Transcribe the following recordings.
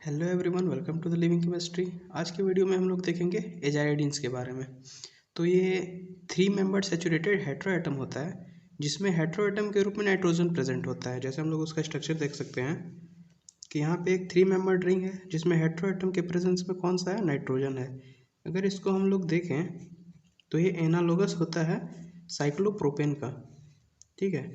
Hello everyone, welcome to the living chemistry. आज के video में हम लोग देखेंगे एजाइडीन्स के बारे में। तो ये 3 मेंबर्ड सैचुरेटेड हेटेरोएटम होता है जिसमें हेटेरोएटम के रूप में नाइट्रोजन प्रेजेंट होता है। जैसे हम लोग उसका स्ट्रक्चर देख सकते हैं कि यहाँ पे एक 3 मेंबर्ड रिंग है जिसमें हेटेरोएटम के प्रेजेंस में कौन सा है, नाइट्रोजन है। अगर इसको हम लोग देखें तो ये एनालोगस होता है साइक्लोप्रोपेन का। ठीक है,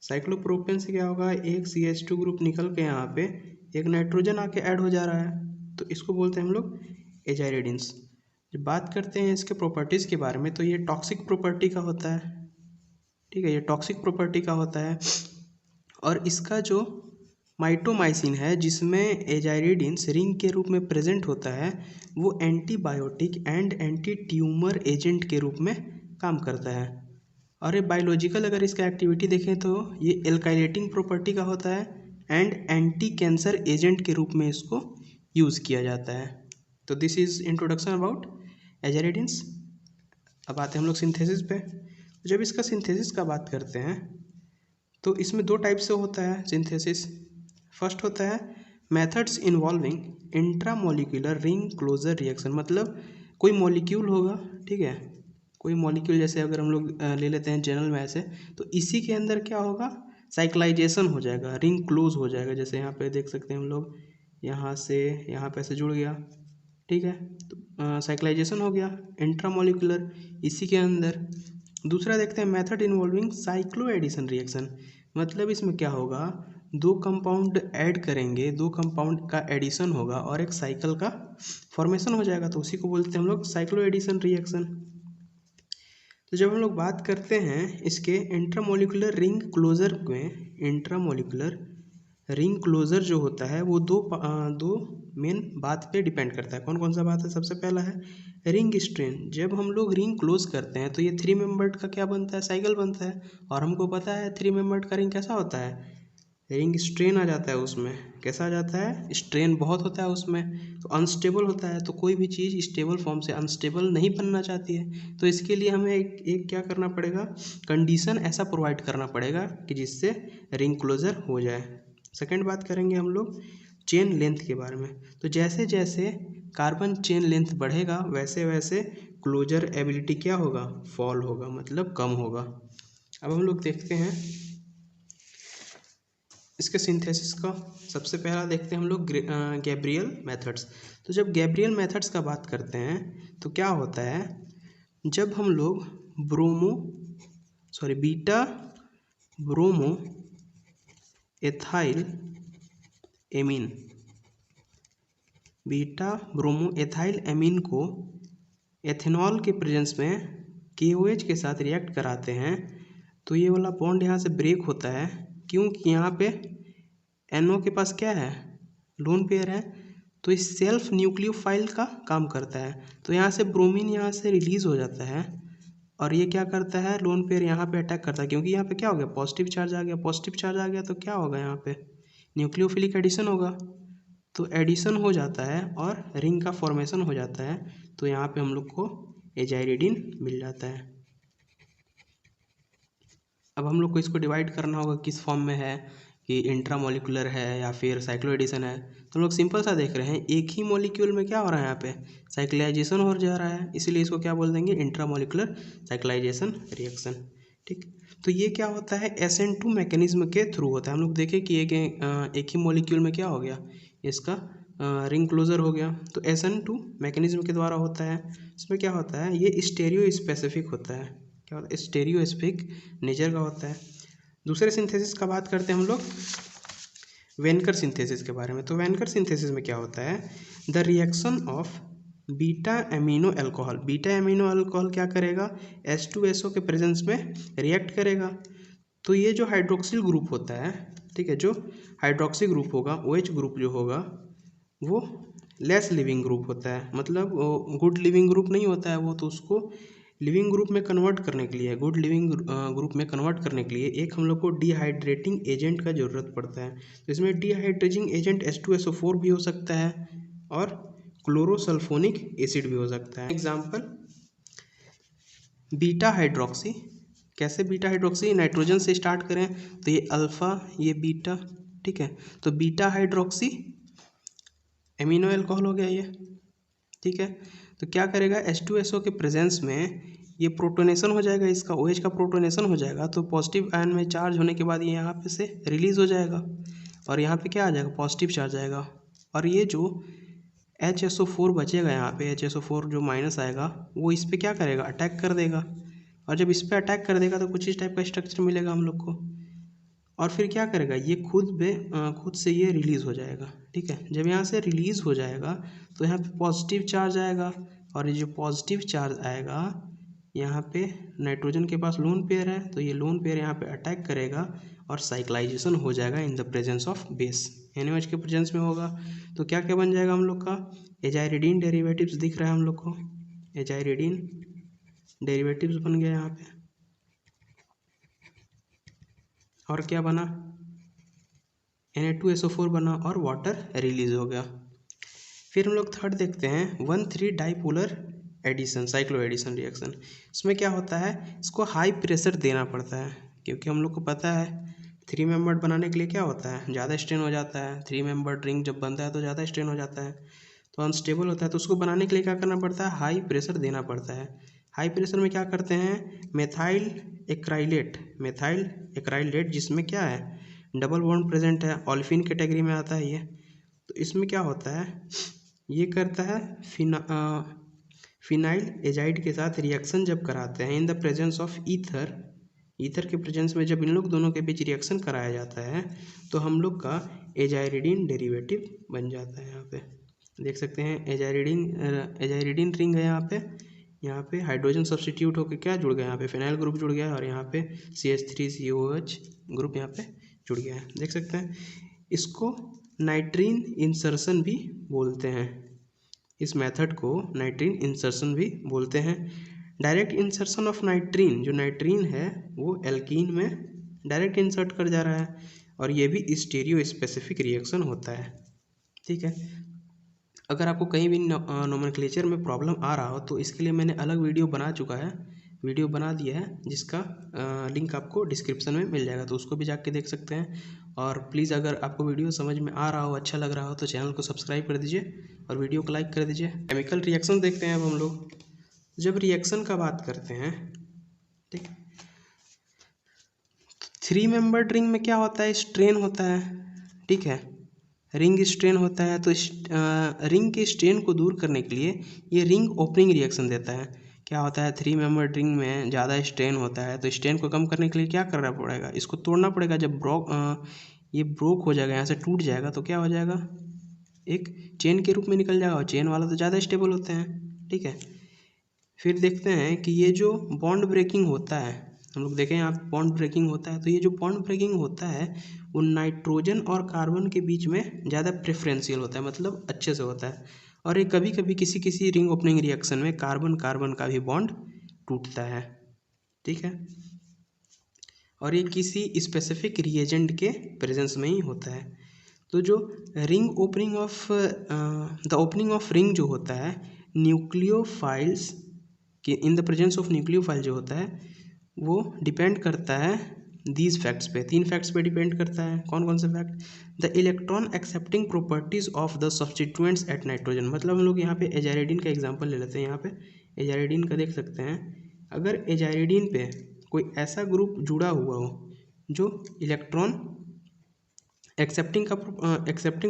साइक्लोप्रोपेन से क्या होगा, एक CH2 ग्रुप निकल के यहाँ पे एक नाइट्रोजन आके ऐड हो जा रहा है, तो इसको बोलते हैं हम लोग एजाइरिडिन्स। जब बात करते हैं इसके प्रॉपर्टीज़ के बारे में तो ये टॉक्सिक प्रॉपर्टी का होता है। ठीक है, ये टॉक्सिक प्रॉपर्टी का होता है और इसका जो माइटोमाइसिन है जिसमें एजाइरिडिन्स रिंग के रूप में प्रेजेंट होता है वो antibiotic and anti tumour agent के रूप में काम करता है। और ये बायोलॉजिकल अगर इसका एक्टिविटी देखें तो ये एल्काइलेटिंग प्रॉपर्टी का होता है एंड एंटी कैंसर एजेंट के रूप में इसको यूज़ किया जाता है। तो दिस इज़ इंट्रोडक्शन अबाउट एजाइरिडिन्स। अब आते हैं हम लोग सिंथेसिस पे। जब इसका सिंथेसिस का बात करते हैं तो इसमें 2 टाइप से होता है सिंथेसिस। फर्स्ट होता है methods involving intramolecular ring closure reaction, मतलब कोई मॉलिक्यूल होगा, ठीक है, कोई मॉलिक्यूल जैसे अगर हम लोग ले लेते हैं जनरल में ऐसे, तो इसी के अंदर क्या होगा, साइक्लाइजेशन हो जाएगा, रिंग क्लोज हो जाएगा। जैसे यहाँ पे देख सकते हैं हम लोग, यहाँ से यहाँ पे ऐसे जुड़ गया, ठीक है, तो साइक्लाइजेशन हो गया इंट्रामोलिकुलर इसी के अंदर। दूसरा देखते हैं method involving cyclo addition reaction, मतलब इसमें क्या होगा, 2 कंपाउंड ऐड करेंगे, 2 कंपाउंड का एडिशन होगा और एक साइकिल का फॉर्मेशन हो जाएगा, तो उसी को बोलते हैं हम लोग साइक्लो एडिशन रिएक्शन। तो जब हम लोग बात करते हैं इसके इंट्रामोलिकुलर रिंग क्लोजर में, इंट्रामोलिकुलर रिंग क्लोजर जो होता है वो दो मेन बात पे डिपेंड करता है। कौन कौन सा बात है, सबसे पहला है रिंग स्ट्रेन। जब हम लोग रिंग क्लोज करते हैं तो ये 3 मेंबर्ड का क्या बनता है, साइकिल बनता है। और हमको पता है 3 मेंबर्ड का रिंग कैसा होता है, रिंग स्ट्रेन आ जाता है उसमें। कैसा आ जाता है, स्ट्रेन बहुत होता है उसमें, तो अनस्टेबल होता है। तो कोई भी चीज़ स्टेबल फॉर्म से अनस्टेबल नहीं बनना चाहती है, तो इसके लिए हमें एक क्या करना पड़ेगा, कंडीशन ऐसा प्रोवाइड करना पड़ेगा कि जिससे रिंग क्लोजर हो जाए। सेकेंड बात करेंगे हम लोग चेन लेंथ के बारे में। तो जैसे जैसे कार्बन चेन लेंथ बढ़ेगा वैसे वैसे क्लोजर एबिलिटी क्या होगा, फॉल होगा, मतलब कम होगा। अब हम लोग देखते हैं इसके सिंथेसिस का। सबसे पहला देखते हैं हम लोग गैब्रियल मेथड्स। तो जब गैब्रियल मेथड्स का बात करते हैं तो क्या होता है, जब हम लोग beta bromo ethyl amine, beta bromo ethyl amine को एथेनॉल के प्रेजेंस में KOH के साथ रिएक्ट कराते हैं तो ये वाला बॉन्ड यहाँ से ब्रेक होता है, क्योंकि यहाँ पे NO के पास क्या है, लोन पेयर है, तो इस सेल्फ न्यूक्लियोफाइल का काम करता है। तो यहाँ से ब्रोमीन यहाँ से रिलीज हो जाता है और ये क्या करता है, लोन पेयर यहाँ पे अटैक करता है, क्योंकि यहाँ पे क्या हो गया, पॉजिटिव चार्ज आ गया। पॉजिटिव चार्ज आ गया तो क्या होगा, यहाँ पे न्यूक्लियोफिलिक एडिशन होगा, तो एडिशन हो जाता है और रिंग का फॉर्मेशन हो जाता है। तो यहाँ पे हम लोग को एजाइरिडिन मिल जाता है। अब हम लोग को इसको डिवाइड करना होगा किस फॉर्म में है, कि इंट्रामोलिकुलर है या फिर साइक्लो एडिशन है। तो हम लोग सिंपल सा देख रहे हैं, एक ही मॉलिक्यूल में क्या हो रहा है, यहाँ पे साइक्लाइजेशन हो जा रहा है, इसलिए इसको क्या बोल देंगे, इंट्रामोलिकुलर साइक्लाइजेशन रिएक्शन। ठीक, तो ये क्या होता है, SN2 मैकेनिज्म के थ्रू होता है। हम लोग देखें कि एक ही मॉलिक्यूल में क्या हो गया, इसका रिंग क्लोजर हो गया, तो SN2 मैकेनिज्म के द्वारा होता है। इसमें क्या होता है, ये स्टेरियो स्पेसिफिक होता है, क्या होता है, स्टेरियो स्पेसिफिक नेचर का होता है। दूसरे सिंथेसिस का बात करते हैं हम लोग वेनकर सिंथेसिस के बारे में। तो वेनकर सिंथेसिस में क्या होता है, the reaction of beta amino alcohol. Beta amino alcohol क्या करेगा, H2SO के प्रेजेंस में रिएक्ट करेगा। तो ये जो हाइड्रोक्सिल ग्रुप होता है, ठीक है, जो हाइड्रोक्सी ग्रुप होगा, OH ग्रुप जो होगा वो लेस लिविंग ग्रुप होता है, मतलब गुड लिविंग ग्रुप नहीं होता है वो, तो उसको लिविंग ग्रुप में कन्वर्ट करने के लिए, गुड लिविंग ग्रुप में कन्वर्ट करने के लिए एक हम लोग को डिहाइड्रेटिंग एजेंट का ज़रूरत पड़ता है। तो इसमें डिहाइड्रेटिंग एजेंट H2SO4 भी हो सकता है और क्लोरोसल्फोनिक एसिड भी हो सकता है। Example beta hydroxy. कैसे बीटा हाइड्रोक्सी, नाइट्रोजन से स्टार्ट करें तो ये अल्फ़ा, ये बीटा, ठीक है, तो बीटा हाइड्रोक्सी एमिनो अल्कोहल हो गया ये, ठीक है। तो क्या करेगा, H2SO के प्रेजेंस में ये प्रोटोनेशन हो जाएगा, इसका OH का प्रोटोनेशन हो जाएगा, तो पॉजिटिव आयन में चार्ज होने के बाद ये यहाँ पे से रिलीज हो जाएगा और यहाँ पे क्या आ जाएगा, पॉजिटिव चार्ज आएगा। और ये जो HSO4 बचेगा यहाँ पे, HSO4 जो माइनस आएगा वो इस पर क्या करेगा, अटैक कर देगा। और जब इस पर अटैक कर देगा तो कुछ इस टाइप का स्ट्रक्चर मिलेगा हम लोग को। और फिर क्या करेगा, ये खुद से ये रिलीज़ हो जाएगा, ठीक है। जब यहाँ से रिलीज़ हो जाएगा तो यहाँ पे पॉजिटिव चार्ज आएगा, और ये जो पॉजिटिव चार्ज आएगा यहाँ पे नाइट्रोजन के पास लोन पेयर है, तो ये लोन पेयर यहाँ पे अटैक करेगा और साइक्लाइजेशन हो जाएगा इन the presence of base, NaOH के प्रेजेंस में होगा। तो क्या क्या बन जाएगा हम लोग का, एजाइरिडीन डेरिवेटिव्स दिख रहा है हम लोग को, एजाइरिडीन डेरिवेटिव्स बन गया यहाँ पे। और क्या बना, Na2SO4 बना और वाटर रिलीज हो गया। फिर हम लोग थर्ड देखते हैं 1,3 dipolar addition, cyclo addition reaction. इसमें क्या होता है, इसको हाई प्रेशर देना पड़ता है, क्योंकि हम लोग को पता है 3 मेंबर्ड बनाने के लिए क्या होता है, ज़्यादा स्ट्रेन हो जाता है। 3 मेंबर्ड रिंग जब बनता है तो ज़्यादा स्ट्रेन हो जाता है, तो अनस्टेबल होता है। तो उसको बनाने के लिए क्या करना पड़ता है, हाई प्रेशर देना पड़ता है। हाई प्रेशर में क्या करते हैं, मेथाइल एक्राइलेट, जिसमें क्या है, डबल बॉन्ड प्रेजेंट है, ओलेफिन कैटेगरी में आता है ये। तो इसमें क्या होता है, ये करता है फिनाइल एजाइड के साथ रिएक्शन जब कराते हैं इन द प्रेजेंस ऑफ ईथर के प्रेजेंस में, जब इन लोग दोनों के बीच रिएक्शन कराया जाता है तो हम लोग का एजाइरिडीन डेरिवेटिव बन जाता है। यहाँ पे देख सकते हैं एजाइरिडीन रिंग है, यहाँ पे हाइड्रोजन सब्स्टिट्यूट होकर क्या जुड़ गया, यहाँ पे फिनाइल ग्रुप जुड़ गया है, और यहाँ पे CH3COH ग्रुप यहाँ पे जुड़ गया है, देख सकते हैं। इसको नाइट्रीन इंसर्शन भी बोलते हैं, इस मेथड को नाइट्रीन इंसर्शन भी बोलते हैं। डायरेक्ट इंसर्शन ऑफ नाइट्रीन, जो नाइट्रीन है वो एल्कीन में डायरेक्ट इंसर्ट कर जा रहा है, और ये भी स्टीरियो स्पेसिफिक रिएक्शन होता है, ठीक है। अगर आपको कहीं भी नोमेनक्लेचर में प्रॉब्लम आ रहा हो तो इसके लिए मैंने अलग वीडियो बना दिया है, जिसका लिंक आपको डिस्क्रिप्शन में मिल जाएगा, तो उसको भी जाके देख सकते हैं। और प्लीज़ अगर आपको वीडियो समझ में आ रहा हो, अच्छा लग रहा हो, तो चैनल को सब्सक्राइब कर दीजिए और वीडियो को लाइक कर दीजिए। केमिकल रिएक्शन देखते हैं अब हम लोग। जब रिएक्शन का बात करते हैं, ठीक, 3 मेंबर्ड रिंग में क्या होता है, स्ट्रेन होता है, ठीक है, रिंग स्ट्रेन होता है। तो रिंग के स्ट्रेन को दूर करने के लिए ये रिंग ओपनिंग रिएक्शन देता है। क्या होता है, 3 मेंबर्ड रिंग में ज़्यादा स्ट्रेन होता है, तो स्ट्रेन को कम करने के लिए क्या करना पड़ेगा, इसको तोड़ना पड़ेगा। जब ये ब्रोक हो जाएगा, यहाँ से टूट जाएगा, तो क्या हो जाएगा, एक चेन के रूप में निकल जाएगा, और चेन वाला तो ज़्यादा स्टेबल होते हैं, ठीक है। फिर देखते हैं कि ये जो बॉन्ड ब्रेकिंग होता है, हम लोग देखें यहाँ बॉन्ड ब्रेकिंग होता है, तो ये जो बॉन्ड ब्रेकिंग होता है वो नाइट्रोजन और कार्बन के बीच में ज़्यादा प्रेफरेंशियल होता है, मतलब अच्छे से होता है। और ये कभी कभी किसी रिंग ओपनिंग रिएक्शन में कार्बन कार्बन का भी बॉन्ड टूटता है, ठीक है। और ये किसी स्पेसिफिक रिएजेंट के प्रेजेंस में ही होता है। तो जो ring opening of the opening of ring जो होता है न्यूक्लियोफाइल्स कि इन द प्रेजेंस ऑफ न्यूक्लियोफाइल जो होता है वो डिपेंड करता है दीज फैक्ट्स पे, 3 फैक्ट्स पे डिपेंड करता है। कौन कौन से fact, the electron accepting properties of the substituents at nitrogen. मतलब हम लोग यहाँ पे एजाइरिडीन का एग्जांपल ले लेते हैं। यहाँ पे एजाइरिडीन का देख सकते हैं, अगर एजाइरिडीन पे कोई ऐसा ग्रुप जुड़ा हुआ हो जो इलेक्ट्रॉन एक्सेप्टिंग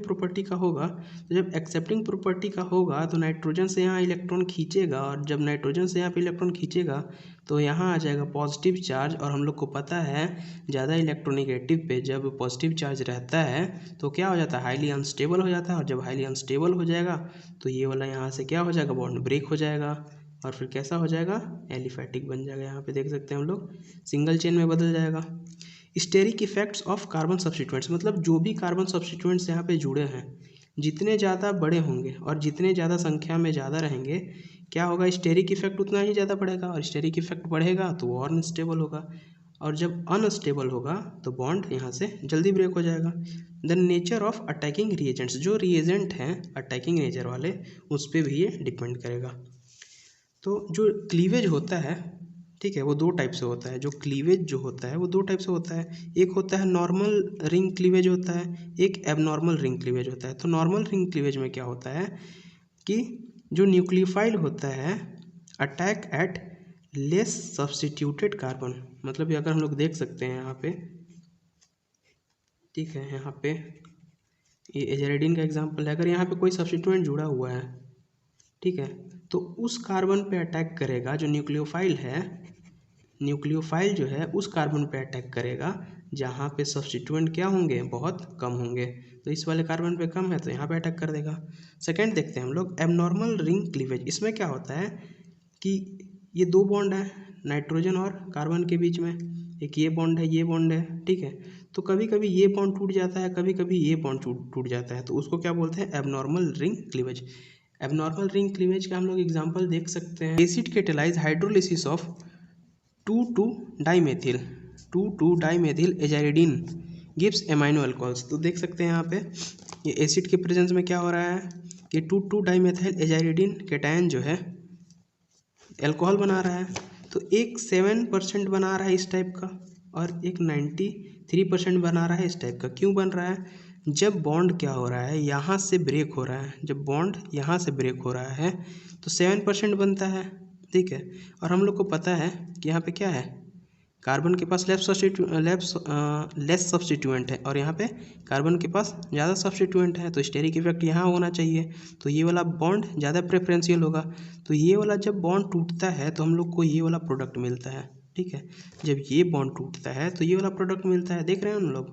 प्रॉपर्टी का होगा, तो जब एक्सेप्टिंग प्रॉपर्टी का होगा तो नाइट्रोजन से यहाँ इलेक्ट्रॉन खींचेगा, और जब नाइट्रोजन से यहाँ पे इलेक्ट्रॉन खींचेगा तो यहाँ आ जाएगा पॉजिटिव चार्ज। और हम लोग को पता है ज़्यादा इलेक्ट्रोनेगेटिव पे जब पॉजिटिव चार्ज रहता है तो क्या हो जाता है, हाईली अनस्टेबल हो जाता है। और जब हाईली अनस्टेबल हो जाएगा तो ये वाला यहाँ से क्या हो जाएगा, बॉन्ड ब्रेक हो जाएगा, और फिर कैसा हो जाएगा, एलिफैटिक बन जाएगा। यहाँ पे देख सकते हैं हम लोग सिंगल चेन में बदल जाएगा। Steric effects of carbon substituents, मतलब जो भी कार्बन सब्स्टिट्यूएंट्स यहाँ पे जुड़े हैं जितने ज़्यादा बड़े होंगे और जितने ज़्यादा संख्या में ज़्यादा रहेंगे, क्या होगा, स्टेरिक इफेक्ट उतना ही ज़्यादा बढ़ेगा, और स्टेरिक इफेक्ट बढ़ेगा तो वो और अनस्टेबल होगा, और जब अनस्टेबल होगा तो बॉन्ड यहाँ से जल्दी ब्रेक हो जाएगा। The nature of attacking reagents, जो रिएजेंट हैं अटैकिंग नेचर वाले उस पर भी ये डिपेंड करेगा। तो जो क्लीवेज होता है ठीक है, वो दो टाइप से होता है। जो क्लीवेज जो होता है वो दो टाइप से होता है, एक होता है नॉर्मल रिंग क्लीवेज होता है, एक एबनॉर्मल रिंग क्लीवेज होता है। तो नॉर्मल रिंग क्लीवेज में क्या होता है कि जो न्यूक्लियोफाइल होता है attack eight less substituted carbon, मतलब अगर हम लोग देख सकते हैं यहाँ पे, ठीक है, यहाँ पे ये एजाइडिन का एग्जांपल है। अगर यहाँ पे कोई सब्स्टिट्यूएंट जुड़ा हुआ है, ठीक है, तो उस कार्बन पे अटैक करेगा जो न्यूक्लियोफाइल है, न्यूक्लियोफाइल जो है उस कार्बन पे अटैक करेगा जहाँ पे सब्स्टिट्यूएंट क्या होंगे, बहुत कम होंगे। तो इस वाले कार्बन पे कम है तो यहाँ पे अटैक कर देगा। सेकंड देखते हैं हम लोग एबनॉर्मल रिंग क्लीवेज। इसमें क्या होता है कि ये दो बॉन्ड है नाइट्रोजन और कार्बन के बीच में, एक ये बॉन्ड है, ये बॉन्ड है, ठीक है। तो कभी कभी ये बॉन्ड टूट जाता है, कभी कभी ये बॉन्ड टूट जाता है, तो उसको क्या बोलते हैं, abnormal ring cleavage. Abnormal ring cleavage का हम लोग एग्जांपल देख सकते हैं, acid catalyse hydrolysis of two two dimethyl aziridine gives amino alcohols. तो देख सकते हैं यहाँ पे ये एसिड के प्रेजेंस में क्या हो रहा है कि 2,2-डाइमेथिल एजाइडिन कैटायन जो है अल्कोहल बना रहा है। तो एक 7% बना रहा है इस टाइप का और एक 93% बना रहा है इस टाइप का। क्यों बन रहा है, जब बॉन्ड क्या हो रहा है, यहाँ से ब्रेक हो रहा है, जब बॉन्ड यहाँ से ब्रेक हो रहा है तो 7% बनता है, ठीक है। और हम लोग को पता है कि यहाँ पे क्या है, कार्बन के पास लेस सब्स्टिट्यूएंट है और यहाँ पे कार्बन के पास ज़्यादा सब्स्टिट्यूएंट है, तो स्टेरिक इफेक्ट यहाँ होना चाहिए, तो ये वाला बॉन्ड ज़्यादा प्रेफरेंशियल होगा। तो ये वाला जब बॉन्ड टूटता है तो हम लोग को ये वाला प्रोडक्ट मिलता है, ठीक है। जब ये बॉन्ड टूटता है तो ये वाला प्रोडक्ट मिलता है। देख रहे हैं हम लोग,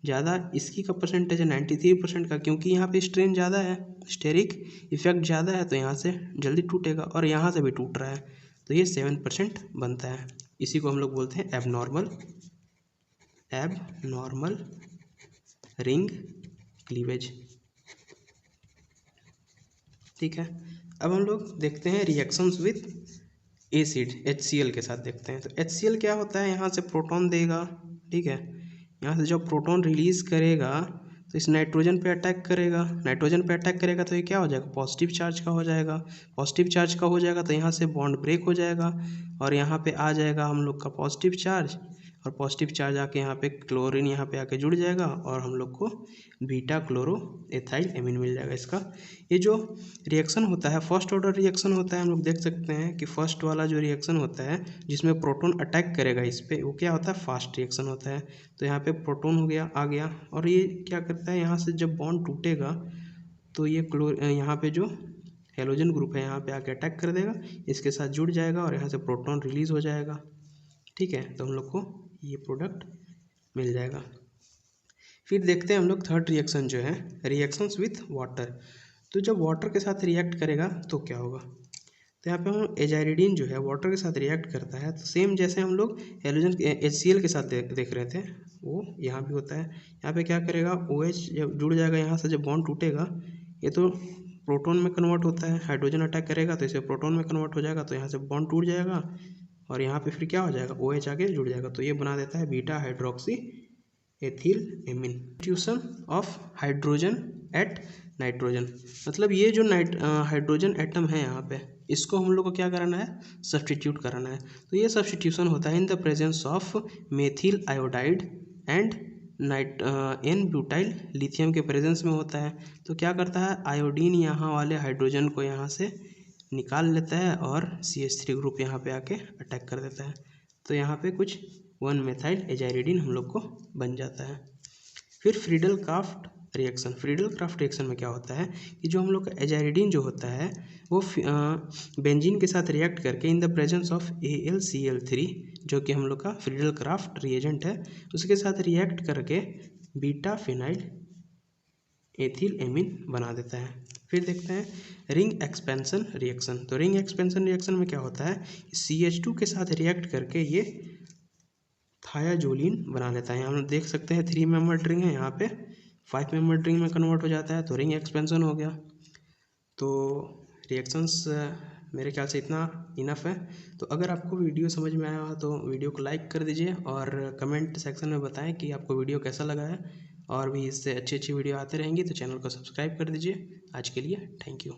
ज़्यादा इसकी का परसेंटेज है 93% का, क्योंकि यहाँ पे स्ट्रेन ज़्यादा है, स्टेरिक इफेक्ट ज़्यादा है, तो यहाँ से जल्दी टूटेगा और यहाँ से भी टूट रहा है, तो ये 7% बनता है। इसी को हम लोग बोलते हैं एबनॉर्मल रिंग क्लीवेज, ठीक है। अब हम लोग देखते हैं रिएक्शंस विथ एसिड HCl के साथ देखते हैं। तो HCl क्या होता है, यहाँ से प्रोटॉन देगा, ठीक है। यहाँ से जब प्रोटॉन रिलीज करेगा तो इस नाइट्रोजन पे अटैक करेगा, नाइट्रोजन पे अटैक करेगा तो ये क्या हो जाएगा, पॉजिटिव चार्ज का हो जाएगा, पॉजिटिव चार्ज का हो जाएगा तो यहाँ से बॉन्ड ब्रेक हो जाएगा और यहाँ पे आ जाएगा हम लोग का पॉजिटिव चार्ज, और पॉजिटिव चार्ज आके यहाँ पे क्लोरीन यहाँ पे आके जुड़ जाएगा और हम लोग को बीटा क्लोरो एथाइल एमीन मिल जाएगा। इसका ये जो रिएक्शन होता है फर्स्ट ऑर्डर रिएक्शन होता है। हम लोग देख सकते हैं कि फर्स्ट वाला जो रिएक्शन होता है जिसमें प्रोटॉन अटैक करेगा इस पर, वो क्या होता है, फास्ट रिएक्शन होता है। तो यहाँ पे प्रोटॉन हो गया, आ गया, और ये क्या करता है, यहाँ से जब बॉन्ड टूटेगा तो ये यहाँ पे जो हेलोजन ग्रुप है यहाँ पे आके अटैक कर देगा, इसके साथ जुड़ जाएगा और यहाँ से प्रोटॉन रिलीज हो जाएगा, ठीक है। तो हम लोग को ये प्रोडक्ट मिल जाएगा। फिर देखते हैं हम लोग थर्ड रिएक्शन जो है रिएक्शंस विथ वाटर। तो जब वाटर के साथ रिएक्ट करेगा तो क्या होगा, तो यहाँ पे हम एजाइडिन जो है वाटर के साथ रिएक्ट करता है, तो सेम जैसे हम लोग हेलोजन HCl के साथ देख रहे थे वो यहाँ भी होता है। यहाँ पे क्या करेगा, OH जब जुड़ जाएगा, यहाँ से जब बॉन्ड टूटेगा ये तो प्रोटॉन में कन्वर्ट होता है, हाइड्रोजन अटैक करेगा तो इसे प्रोटॉन में कन्वर्ट हो जाएगा, तो यहाँ से बॉन्ड टूट जाएगा और यहाँ पे फिर क्या हो जाएगा, OH आके जुड़ जाएगा, तो ये बना देता है beta hydroxy ethyl amine. Substitution of hydrogen at nitrogen, मतलब ये जो हाइड्रोजन एटम है यहाँ पे, इसको हम लोग को क्या कराना है, सब्स्टिट्यूट कराना है। तो ये सब्स्टिट्यूशन होता है in the presence of methyl iodide and n butyl lithium के प्रेजेंस में होता है। तो क्या करता है, आयोडीन यहाँ वाले हाइड्रोजन को यहाँ से निकाल लेता है और CH3 ग्रुप यहाँ पे आके अटैक कर देता है, तो यहाँ पे कुछ 1-मेथाइल एजाइडिन हम लोग को बन जाता है। फिर Friedel craft reaction, Friedel craft reaction में क्या होता है कि जो हम लोग का एजाइडिन जो होता है वो बेंजीन के साथ रिएक्ट करके इन द प्रेजेंस ऑफ AlCl3 जो कि हम लोग का फ्रीडल क्राफ्ट रिएजेंट है, उसके साथ रिएक्ट करके बीटा फिनाइल एथिल एमीन बना देता है। फिर देखते हैं रिंग एक्सपेंशन रिएक्शन। तो रिंग एक्सपेंशन रिएक्शन में क्या होता है, CH2 के साथ रिएक्ट करके ये थायाजोलिन बना लेता है। हम देख सकते हैं 3 मेंबर्ड रिंग है, यहाँ पे 5 मेंबर्ड रिंग में कन्वर्ट हो जाता है, तो रिंग एक्सपेंशन हो गया। तो रिएक्शंस मेरे ख्याल से इतना इनफ है। तो अगर आपको वीडियो समझ में आया हो तो वीडियो को लाइक कर दीजिए और कमेंट सेक्शन में बताएं कि आपको वीडियो कैसा लगा है, और भी इससे अच्छी अच्छी वीडियो आते रहेंगी, तो चैनल को सब्सक्राइब कर दीजिए। आज के लिए थैंक यू।